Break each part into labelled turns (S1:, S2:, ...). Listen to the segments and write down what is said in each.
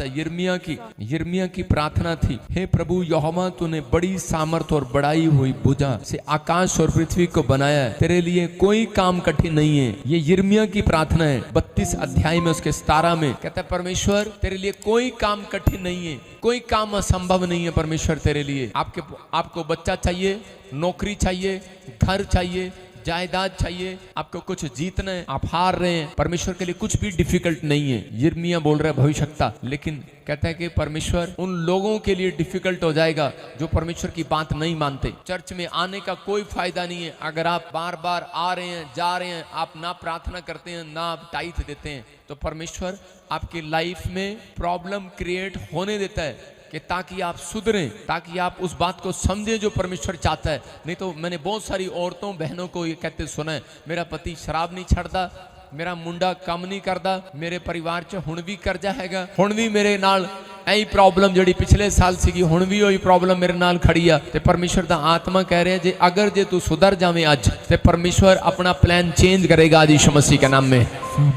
S1: चाहता है। यिर्मयाह की प्रार्थना थी, हे प्रभु यहोवा तूने बड़ी सामर्थ और बढ़ाई हुई भुजा से आकाश और पृथ्वी को बनाया है, तेरे लिए कोई काम कठिन नहीं है। ये यिर्मयाह की प्रार्थना है 32 अध्याय में उसके 17 में कहता है परमेश्वर तेरे लिए कोई काम कठिन नहीं है, कोई काम असंभव नहीं है परमेश्वर तेरे लिए। आपको बच्चा चाहिए, नौकरी चाहिए, घर चाहिए, जायदाद चाहिए, आपको कुछ जीतना है, आप हार रहे हैं, परमेश्वर के लिए कुछ भी डिफिकल्ट नहीं है। यिर्मयाह बोल रहा है भविष्यवक्ता, लेकिन कहता है कि परमेश्वर उन लोगों के लिए डिफिकल्ट हो जाएगा जो परमेश्वर की बात नहीं मानते। चर्च में आने का कोई फायदा नहीं है अगर आप बार बार आ रहे हैं, जा रहे हैं, आप ना प्रार्थना करते हैं, ना आप टाइथ देते हैं, तो परमेश्वर आपकी लाइफ में प्रॉब्लम क्रिएट होने देता है कि ताकि आप सुधरें, ताकि आप उस बात को समझें जो परमेश्वर चाहता है। नहीं तो मैंने बहुत सारी औरतों बहनों को ये कहते सुना है, मेरा पति शराब नहीं छड़ता, मेरा मुंडा काम नहीं करता, मेरे परिवार च हुण भी कर्जा हैगा, हुण भी मेरे नाल ऐ प्रॉब्लम जड़ी पिछले साल सीगी हुण भी वही प्रॉब्लम मेरे नाल खड़ी आ। ते परमेश्वर दा आत्मा कह रहा है जे अगर जे तू सुधर जावे आज, ते परमेश्वर अपना प्लान चेंज करेगा आज यीशु मसीह के नाम में,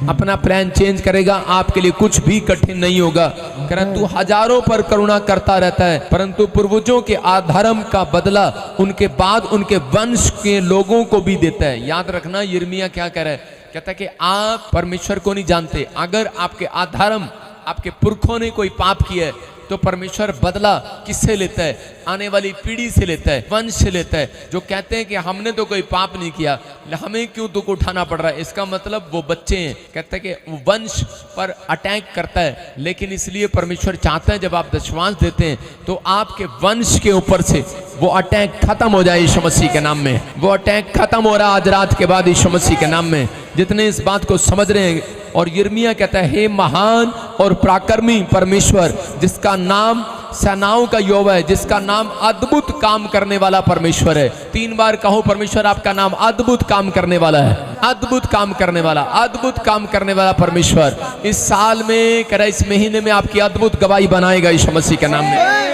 S1: अपना प्लान चेंज करेगा। आपके लिए कुछ भी कठिन नहीं होगा। कह रहा तू हजारों पर करुणा करता रहता है, परंतु पूर्वजों के अधर्म का बदला उनके बाद उनके वंश के लोगों को भी देता है। याद रखना यिर्मयाह क्या कह रहा है, कहता है कि आप परमेश्वर को नहीं जानते। अगर आपके अधर्म, आपके पुरखों ने कोई पाप किया है तो परमेश्वर बदला किससे लेता है? आने वाली पीढ़ी से लेता है, वंश से लेता है। जो कहते हैं कि हमने तो कोई पाप नहीं किया, हमें क्यों दुख उठाना पड़ रहा है, इसका मतलब वो बच्चे हैं। कहते हैं कि वो वंश पर अटैक करता है, लेकिन इसलिए परमेश्वर चाहता है जब आप दशवांश देते हैं तो आपके वंश के ऊपर से वो अटैक खत्म हो जाए यीशु मसीह के नाम में। वो अटैक खत्म हो रहा आज रात के बाद यीशु मसीह के नाम में, जितने इस बात को समझ रहे हैं। और यिर्मयाह कहता है हे महान और पराक्रमी परमेश्वर, जिसका नाम सेनाओं का यहोवा है, जिसका नाम अद्भुत काम करने वाला परमेश्वर है। 3 बार कहो परमेश्वर आपका नाम अद्भुत काम करने वाला है, अद्भुत काम करने वाला, अद्भुत काम करने वाला परमेश्वर। इस साल में कह रहा इस महीने में आपकी अद्भुत गवाही बनाएगा यीशु मसीह के नाम में।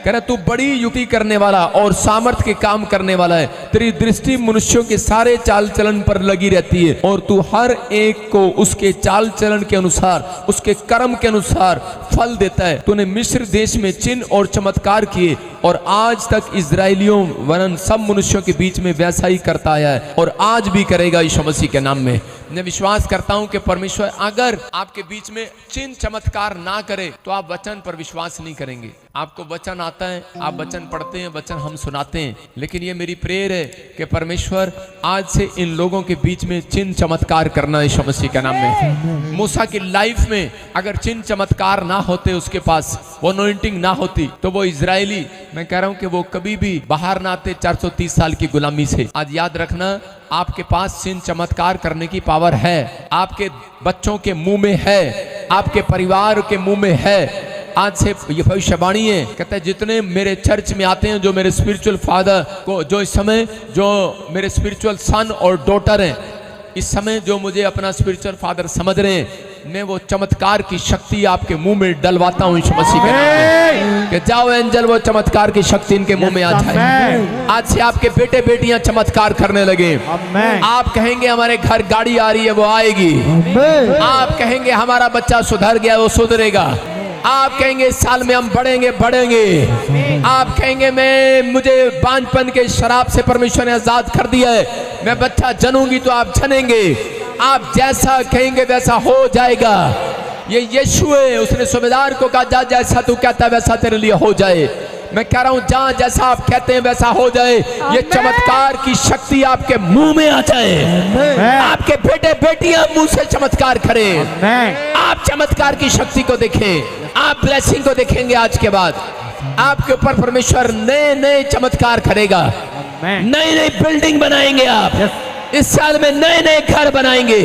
S1: कह रहा तू बड़ी युक्ति करने वाला और सामर्थ के काम करने वाला है। तेरी दृष्टि मनुष्यों के सारे चाल चलन पर लगी रहती है और तू हर एक को उसके चाल चलन के अनुसार, उसके कर्म के अनुसार फल देता है। तूने मिस्र देश में चिन्ह और चमत्कार किए और आज तक इजराइलियों वरन सब मनुष्यों के बीच में वैसा ही करता आया है और आज भी करेगा यीशु मसीह के नाम में। मैं विश्वास करता हूं कि परमेश्वर अगर आपके बीच में चिन्ह चमत्कार ना करे तो आप वचन पर विश्वास नहीं करेंगे। आपको वचन आता है, आप वचन पढ़ते हैं, वचन हम सुनाते हैं, लेकिन ये मेरी प्रेयर है कि परमेश्वर आज से इन लोगों के बीच में चिन्ह चमत्कार करना यीशु मसीह के नाम में। मूसा की लाइफ में अगर चिन्ह चमत्कार ना होते, उसके पास वो अनॉइंटिंग ना होती, तो वो इजरायली, मैं कह रहा हूं कि वो कभी भी बाहर ना आते 430 साल की गुलामी से। आज याद रखना आपके पास चिन्ह चमत्कार करने की पावर है, आपके बच्चों के मुंह में है, आपके परिवार के मुंह में है। आज से ये भविष्यवाणी है, कहता है जितने मेरे चर्च में आते हैं, जो मेरे स्पिरिचुअल फादर को, जो इस समय जो मेरे स्पिरिचुअल सन और डॉटर हैं, इस समय जो मुझे अपना स्पिरिचुअल फादर समझ रहे हैं, मैं वो चमत्कार की शक्ति आपके मुंह में डलवाता हूँ यीशु मसीह के नाम में। कि जाओ एंजल, वो चमत्कार की शक्ति इनके मुंह में आ जाए। आज से आपके बेटे बेटियां चमत्कार करने लगे। आप कहेंगे हमारे घर गाड़ी आ रही है, वो आएगी। आप कहेंगे हमारा बच्चा सुधर गया, वो सुधरेगा। आप कहेंगे इस साल में हम बढ़ेंगे। आप कहेंगे मुझे बांझपन के शराब से परमेश्वर ने आजाद कर दिया है, मैं बच्चा जनूंगी, तो आप जनेंगे। आप जैसा कहेंगे वैसा हो जाएगा। ये यीशु है, उसने सूबेदार को कहा जा जैसा तू कहता है वैसा तेरे लिए हो जाए। मैं कह रहा हूं जहां जैसा आप कहते हैं वैसा हो जाए। ये चमत्कार की शक्ति आपके मुंह में आ जाए। आपके बेटे बेटियां मुंह से चमत्कार करें। आप चमत्कार की शक्ति को देखें, आप ब्लेसिंग को देखेंगे। आज के बाद आपके ऊपर परमेश्वर नए नए चमत्कार करेगा, नई नई बिल्डिंग बनाएंगे। आप इस साल में नए नए घर बनाएंगे,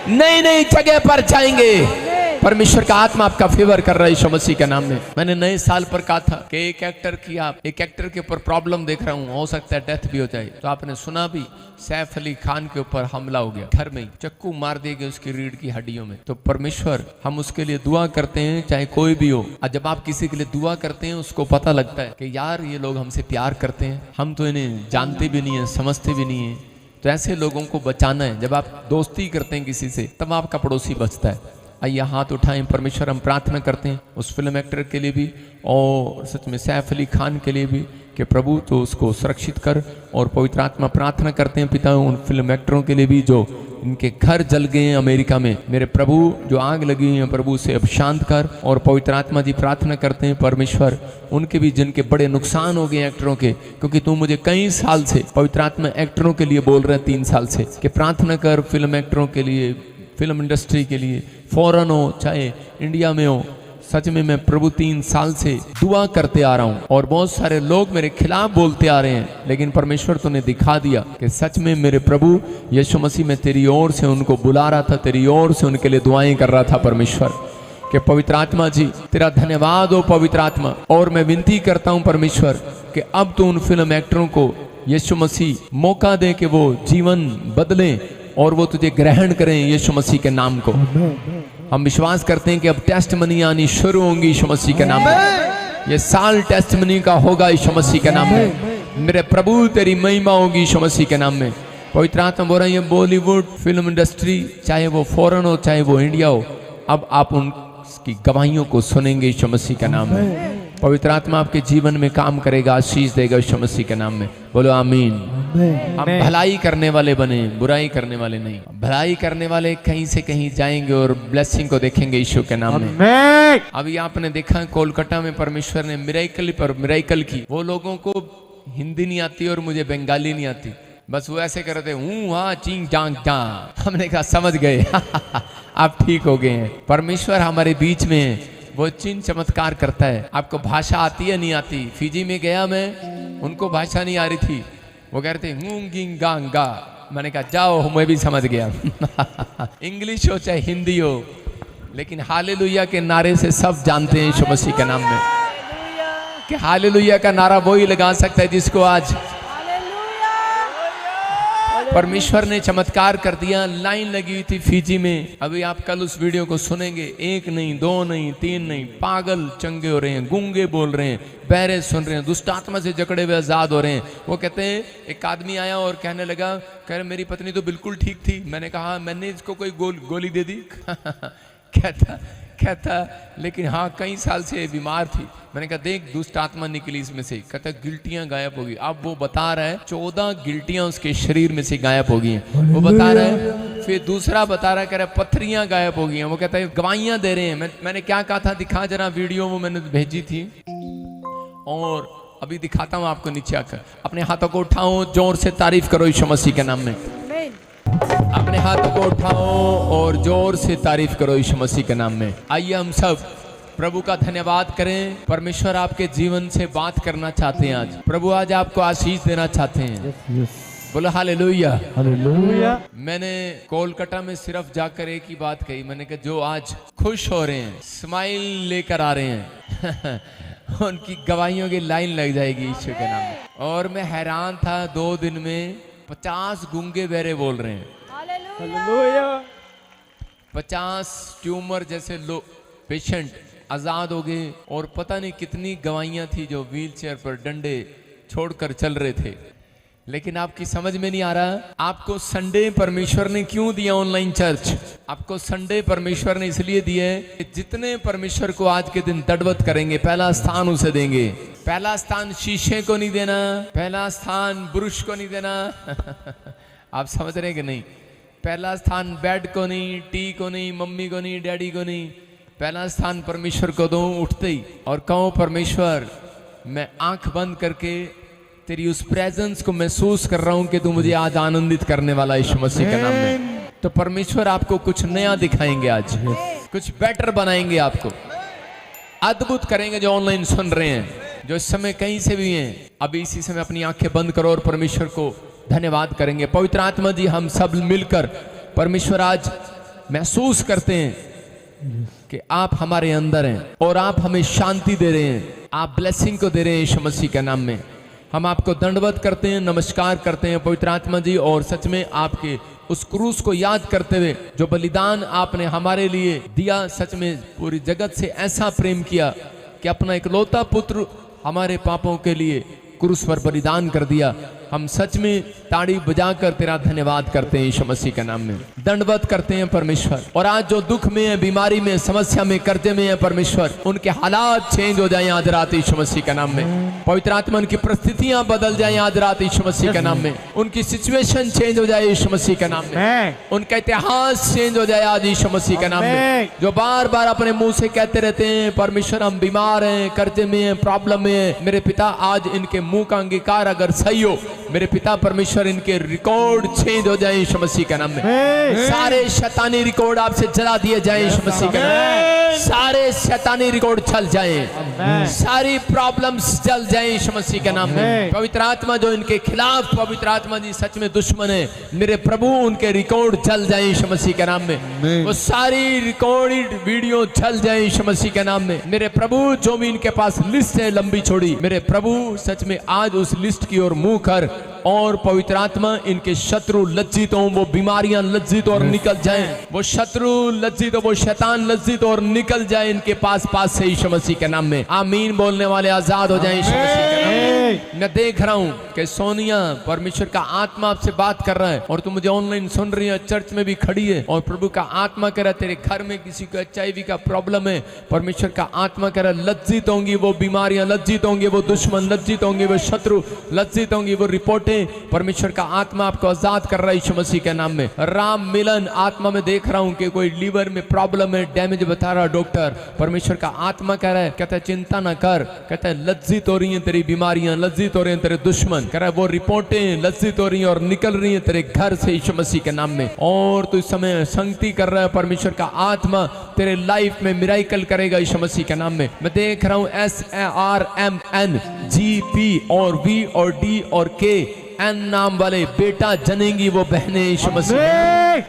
S1: नई नई जगह पर जाएंगे। परमेश्वर का आत्मा आपका फेवर कर रहा है यीशु मसीह के नाम में। मैंने नए साल पर कहा था कि एक एक्टर के ऊपर प्रॉब्लम देख रहा हूँ, हो सकता है डेथ भी हो जाए। तो आपने सुना भी, सैफ अली खान के ऊपर हमला हो गया, घर में चक्कू मार दिए गए उसकी रीढ़ की हड्डियों में। तो परमेश्वर, हम उसके लिए दुआ करते हैं चाहे कोई भी हो। और जब आप किसी के लिए दुआ करते हैं उसको पता लगता है कि यार ये लोग हमसे प्यार करते हैं, हम तो इन्हें जानते भी नहीं है, समझते भी नहीं है। तो ऐसे लोगों को बचाना है। जब आप दोस्ती करते हैं किसी से, तब आपका पड़ोसी बचता है। आइए हाथ उठाएं, परमेश्वर हम प्रार्थना करते हैं उस फिल्म एक्टर के लिए भी और सच में सैफ अली खान के लिए भी कि प्रभु तो उसको सुरक्षित कर। और पवित्र आत्मा प्रार्थना करते हैं पिता उन फिल्म एक्टरों के लिए भी जो इनके घर जल गए हैं अमेरिका में, मेरे प्रभु जो आग लगी हुई है प्रभु से अब शांत कर। और पवित्र आत्मा जी प्रार्थना करते हैं परमेश्वर उनके भी जिनके बड़े नुकसान हो गए एक्टरों के, क्योंकि तू मुझे कई साल से पवित्र आत्मा एक्टरों के लिए बोल रहे हैं 3 साल से कि प्रार्थना कर फिल्म एक्टरों के लिए, फिल्म इंडस्ट्री के लिए, फॉरेन हो चाहे इंडिया में हो। सच में मैं प्रभु 3 साल से दुआ करते आ रहा हूँ और बहुत सारे लोग मेरे खिलाफ बोलते आ रहे हैं, लेकिन परमेश्वर तूने दिखा दिया कि सच में मेरे प्रभु यीशु मसीह में तेरी ओर से उनको बुला रहा था, तेरी ओर से उनके लिए दुआएं कर रहा था परमेश्वर कि पवित्र आत्मा जी तेरा धन्यवाद हो पवित्र आत्मा। और मैं विनती करता हूँ परमेश्वर कि अब तो उन फिल्म एक्टरों को यीशु मसीह मौका दे कि वो जीवन बदलें और वो तुझे ग्रहण करें यीशु मसीह के नाम को। हम विश्वास करते हैं कि अब टेस्टमनी आनी शुरू होंगी यीशु मसीह के नाम में। ये साल टेस्टमनी का होगा यीशु मसीह के नाम में। मेरे प्रभु तेरी महिमा होगी यीशु मसीह के नाम में। पवित्र आत्मा बोल रही है बॉलीवुड फिल्म इंडस्ट्री चाहे वो फॉरेन हो चाहे वो इंडिया हो, अब आप उनकी गवाहियों को सुनेंगे यीशु मसीह के नाम में। पवित्र आत्मा आपके जीवन में काम करेगा, आशीष देगा यीशु मसीह के नाम में। बोलो आमीन। हम भलाई करने वाले बने, बुराई करने वाले नहीं। भलाई करने वाले कहीं से कहीं जाएंगे और ब्लेसिंग को देखेंगे यीशु के नाम में। अभी आपने देखा कोलकाता में परमेश्वर ने मिराइकल की। वो लोगों को हिंदी नहीं आती और मुझे बंगाली नहीं आती, बस वो ऐसे करते हूँ हाँ चिंग चांग चा। हमने कहा समझ गए आप ठीक हो गए हैं। परमेश्वर हमारे बीच में है, वो चिन्ह चमत्कार करता है। आपको भाषा आती है नहीं आती? फिजी में गया मैं, उनको भाषा नहीं आ रही थी, वो कह रहे थे गिंग गांग गा। मैंने कहा जाओ मैं भी समझ गया इंग्लिश हो चाहे हिंदी हो, लेकिन हालेलुया के नारे से सब जानते हैं यीशु मसीह के नाम में कि हालेलुया का नारा वही लगा सकता है जिसको आज परमेश्वर ने चमत्कार कर दिया। लाइन लगी हुई थी फिजी में, अभी आप कल उस वीडियो को सुनेंगे। 1 नहीं 2 नहीं 3 नहीं, पागल चंगे हो रहे हैं, गूंगे बोल रहे हैं, बहरे सुन रहे हैं, दुष्ट आत्मा से जकड़े हुए आजाद हो रहे हैं। वो कहते हैं एक आदमी आया और कहने लगा, कह रहे मेरी पत्नी तो बिल्कुल ठीक थी। मैंने कहा मैंने इसको कोई गोली दे दी कहता लेकिन हाँ कई साल से बीमार थी। मैंने कहा देख दुष्ट आत्मा निकली इसमें से। कहता गिल्टियां गायब होगी। अब वो बता रहा है 14 गिल्टियां उसके शरीर में से गायब हो गई हैं, वो बता रहा है। फिर दूसरा बता रहा है, कह रहा है पत्थरियां गायब हो गई हैं। वो कहता है गवाहियां दे रहे हैं। मैंने क्या कहा था, दिखा जरा वीडियो, वो मैंने भेजी थी और अभी दिखाता हूँ आपको। नीचे आकर अपने हाथों को उठाओ, जोर से तारीफ करो यीशु मसीह के नाम में। अपने हाथों को उठाओ और जोर से तारीफ करो यीशु मसीह के नाम में। आइए हम सब प्रभु का धन्यवाद करें। परमेश्वर आपके जीवन से बात करना चाहते हैं आज। प्रभु आज आपको आशीष देना चाहते हैं। बोलो हालेलुया हालेलुया। मैंने कोलकाता में सिर्फ जाकर एक ही बात कही, मैंने कहा जो आज खुश हो रहे हैं, स्माइल लेकर आ रहे हैं उनकी गवाहियों की लाइन लग जाएगी यीशु के नाम में। और मैं हैरान था, 2 दिन में 50 गूंगे बहरे बोल रहे हैं। हालेलुया। 50 ट्यूमर जैसे पेशेंट आजाद हो गए और पता नहीं कितनी गवाहियां थी जो व्हील चेयर पर डंडे छोड़कर चल रहे थे। लेकिन आपकी समझ में नहीं आ रहा, आपको संडे परमेश्वर ने क्यों दिया ऑनलाइन चर्च? आपको संडे परमेश्वर ने इसलिए दिया है कि जितने परमेश्वर को आज के दिन दंडवत करेंगे, पहला स्थान उसे देंगे। पहला स्थान शीशे को नहीं देना, पहला स्थान ब्रुश को नहीं देना आप समझ रहे कि नहीं? पहला स्थान बेड को नहीं, टी को नहीं, मम्मी को नहीं, डैडी को नहीं, पहला स्थान परमेश्वर को दो उठते ही। और कहो परमेश्वर मैं आंख बंद करके तेरी उस प्रेजेंस को महसूस कर रहा हूं कि तू मुझे आज आनंदित करने वाला यीशु मसीह के नाम में। तो परमेश्वर आपको कुछ नया दिखाएंगे आज, कुछ बेटर बनाएंगे, आपको अद्भुत करेंगे। जो ऑनलाइन सुन रहे हैं, जो इस समय कहीं से भी हैं, अभी इसी समय अपनी आंखें बंद करो और परमेश्वर को धन्यवाद करेंगे। पवित्र आत्मा जी हम सब मिलकर परमेश्वर आज महसूस करते हैं कि आप हमारे अंदर हैं और आप हमें शांति दे रहे हैं, आप ब्लेसिंग को दे रहे हैं यीशु मसीह के नाम में। हम आपको दंडवत करते हैं, नमस्कार करते हैं पवित्र आत्मा जी। और सच में आपके उस क्रूस को याद करते हुए जो बलिदान आपने हमारे लिए दिया, सच में पूरी जगत से ऐसा प्रेम किया कि अपना इकलौता पुत्र हमारे पापों के लिए क्रूस पर बलिदान कर दिया। हम सच में ताड़ी बजाकर तेरा धन्यवाद करते हैं यीशु मसीह के नाम में, दंडवत करते हैं परमेश्वर। और आज जो दुख में है, बीमारी में, समस्या में, कर्जे में है परमेश्वर, उनके हालात चेंज हो जाए आज रात यीशु मसीह के नाम में। पवित्र आत्मा उनकी परिस्थितियां बदल जाए आज रात यीशु मसीह के नाम में। उनकी सिचुएशन चेंज हो जाए यीशु मसीह के नाम में। उनका इतिहास चेंज हो जाए आज यीशु मसीह के नाम में। जो बार बार अपने मुंह से कहते रहते हैं परमेश्वर हम बीमार हैं, कर्जे में हैं, प्रॉब्लम में हैं, मेरे पिता आज इनके मुंह का अंगीकार अगर सही हो, मेरे पिता परमेश्वर इनके रिकॉर्ड चेंज हो जाए यीशु मसीह के नाम में। सारे शैतानी रिकॉर्ड आपसे जला दिए जाए यीशु मसीह के नाम में। सारे शैतानी रिकॉर्ड चल जाए, सारी प्रॉब्लम्स चल जाए यीशु मसीह के नाम में। पवित्र आत्मा जो इनके खिलाफ, पवित्र आत्मा जी सच में दुश्मन है, मेरे प्रभु उनके रिकॉर्ड चल जाए यीशु मसीह के नाम में। वो सारी रिकॉर्डेड वीडियो चल जाए यीशु मसीह के नाम में। मेरे प्रभु जो भी इनके पास लिस्ट है लंबी छोड़ी, मेरे प्रभु सच में आज उस लिस्ट की ओर मुंह कर, और पवित्र आत्मा इनके शत्रु लज्जित हों, वो बीमारियां लज्जित और निकल जाएं, वो शत्रु लज्जित हो, वो शैतान लज्जित और निकल जाए इनके पास से यीशु मसीह के नाम में। आमीन बोलने वाले आजाद हो जाएं यीशु मसीह के नाम में। मैं देख रहा हूं कि सोनिया परमेश्वर का आत्मा आपसे बात कर रहा है, और तुम मुझे ऑनलाइन सुन रही है, चर्च में भी खड़ी है, और प्रभु का आत्मा कह रहा है तेरे घर में किसी को HIV का प्रॉब्लम है, परमेश्वर का आत्मा कह रहा है लज्जित होंगी वो बीमारियां, लज्जित होंगे वो दुश्मन, लज्जित होंगे वो शत्रु, लज्जित होंगी वो रिपोर्टें। परमेश्वर का आत्मा आपको आजाद कर रहा है यीशु मसीह के नाम में। राम मिलन आत्मा में देख रहा हूं कि कोई लीवर में प्रॉब्लम है, डैमेज बता रहा डॉक्टर, परमेश्वर का आत्मा कह रहा है, कहता है चिंता ना कर, कहता है लज्जित हो रही हैं तेरी बीमारियां, लज्जित हो रहे हैं तेरे दुश्मन, कह रहा है वो रिपोर्टें लज्जित हो रही हैं और निकल रही हैं तेरे घर से यीशु मसीह के नाम में। और तू इस समय संगति कर रहा है, परमेश्वर का आत्मा तेरे लाइफ में मिराइकल करेगा यीशु मसीह के नाम में। मैं देख रहा हूं SARMN GP और V और D और K N नाम वाले बेटा जनेंगी वो बहनें यीशु मसीह।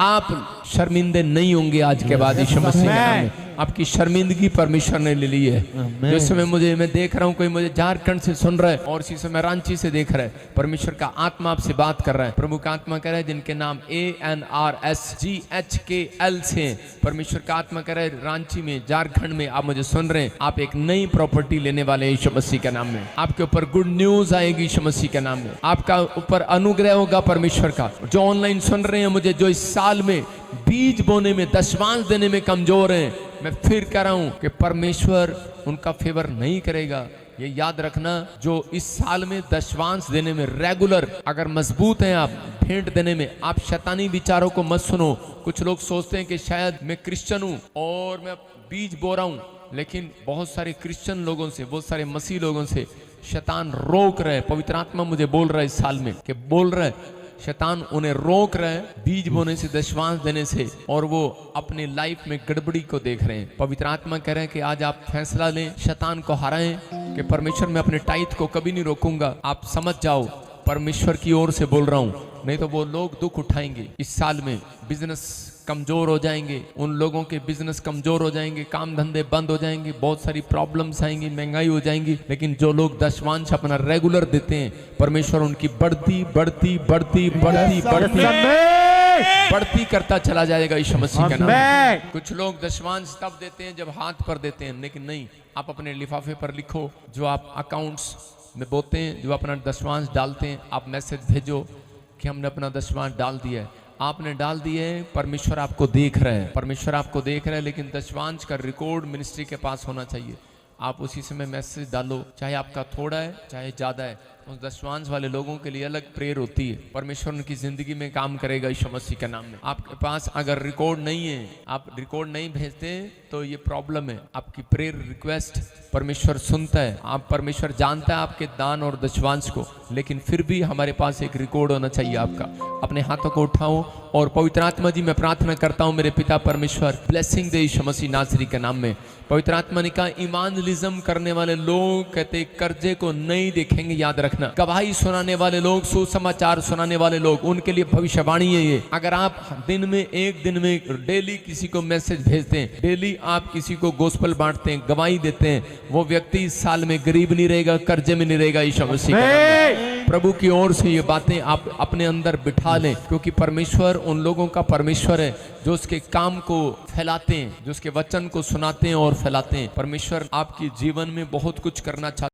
S1: आप शर्मिंदे नहीं होंगे आज के बाद यीशु मसीह के नाम में। आपकी शर्मिंदगी परमेश्वर ने ले ली है। जिस समय मैं देख रहा हूँ कोई मुझे झारखंड से सुन रहा है, और इसी समय रांची से देख रहा है, परमेश्वर का आत्मा आपसे बात कर रहा है। प्रभु का आत्मा कह रहा है जिनके नाम ANRSGHKL से, परमेश्वर का आत्मा कह रहा है रांची में, झारखंड में आप मुझे सुन रहे हैं, आप एक नई प्रॉपर्टी लेने वाले यीशु मसीह के नाम में। आपके ऊपर गुड न्यूज आएगी यीशु मसीह के नाम में। आपका ऊपर अनुग्रह होगा परमेश्वर का। जो ऑनलाइन सुन रहे हैं मुझे, जो इस साल में बीज बोने में, दशमांश देने में कमजोर हैं, मैं फिर कह रहा हूं कि परमेश्वर उनका फेवर नहीं करेगा। ये याद रखना, जो इस साल में दशमांश देने में रेगुलर अगर मजबूत हैं आप, भेंट देने में, आप शैतानी विचारों को मत सुनो। कुछ लोग सोचते हैं कि शायद मैं क्रिश्चियन हूं और मैं बीज बो रहा हूं, लेकिन बहुत सारे क्रिश्चियन लोगों से, बहुत सारे मसीह लोगों से शैतान रोक रहे। पवित्र आत्मा मुझे बोल रहा है इस साल में कि बोल रहा है शैतान उन्हें रोक रहे हैं बीज बोने से, दशमांश देने से, और वो अपनी लाइफ में गड़बड़ी को देख रहे हैं। पवित्र आत्मा कह रहे हैं कि आज आप फैसला लें, शैतान को हराएं कि परमेश्वर मैं अपने टाइट को कभी नहीं रोकूंगा। आप समझ जाओ परमेश्वर की ओर से बोल रहा हूं, नहीं तो वो लोग दुख उठाएंगे। इस साल में बिजनेस कमजोर हो जाएंगे, उन लोगों के बिजनेस कमजोर हो जाएंगे, काम धंधे बंद हो जाएंगे, बहुत सारी प्रॉब्लम्स आएंगी, महंगाई हो जाएंगी। लेकिन जो लोग दशमांश अपना रेगुलर देते हैं, परमेश्वर उनकी बढ़ती बढ़ती बढ़ती बढ़ती बढ़ती बढ़ती करता चला जाएगा यीशु मसीह के नाम में। कुछ लोग दशमांश तब देते हैं जब हाथ पर देते हैं, लेकिन नहीं, आप अपने लिफाफे पर लिखो, जो आप अकाउंट्स में बोते हैं, जो अपना दशमांश डालते हैं, आप मैसेज भेजो कि हमने अपना दशमांश डाल दिया है। आपने डाल दिए, परमेश्वर आपको देख रहे हैं, परमेश्वर आपको देख रहे हैं, लेकिन दशमांश का रिकॉर्ड मिनिस्ट्री के पास होना चाहिए। आप उसी समय मैसेज डालो, चाहे आपका थोड़ा है चाहे ज्यादा है। उस दशमांश वाले लोगों के लिए अलग प्रेयर होती है, परमेश्वर उनकी जिंदगी में काम करेगा यीशु मसीह के नाम में। आपके पास अगर रिकॉर्ड नहीं है, आप रिकॉर्ड नहीं भेजते, तो ये प्रॉब्लम है। आपकी प्रेयर रिक्वेस्ट परमेश्वर सुनता है, आप परमेश्वर जानता है आपके दान और दशमांश को, लेकिन फिर भी हमारे पास एक रिकॉर्ड होना चाहिए आपका। अपने हाथों को उठाओ और पवित्र आत्मा जी मैं प्रार्थना करता हूँ मेरे पिता परमेश्वर, ब्लेसिंग दे यीशु मसीह नासरी के नाम में। पवित्र आत्मा ने कहा इमानलिज्म करने वाले लोग कहते कर्जे को नहीं देखेंगे, याद रखना। गवाही सुनाने वाले लोग, सुसमाचार सुनाने वाले लोग, उनके लिए भविष्यवाणी है ये। अगर आप दिन में, एक दिन में डेली किसी को मैसेज भेजते हैं, डेली आप किसी को गोस्पल बांटते हैं, गवाही देते हैं, वो व्यक्ति इस साल में गरीब नहीं रहेगा, कर्जे में नहीं रहेगा यीशु मसीह के नाम में। प्रभु की ओर से ये बातें आप अपने अंदर बिठा लें, क्योंकि परमेश्वर उन लोगों का परमेश्वर है जो उसके काम को फैलाते हैं, जो उसके वचन को सुनाते हैं और फैलाते हैं। परमेश्वर आपके जीवन में बहुत कुछ करना चाहते हैं।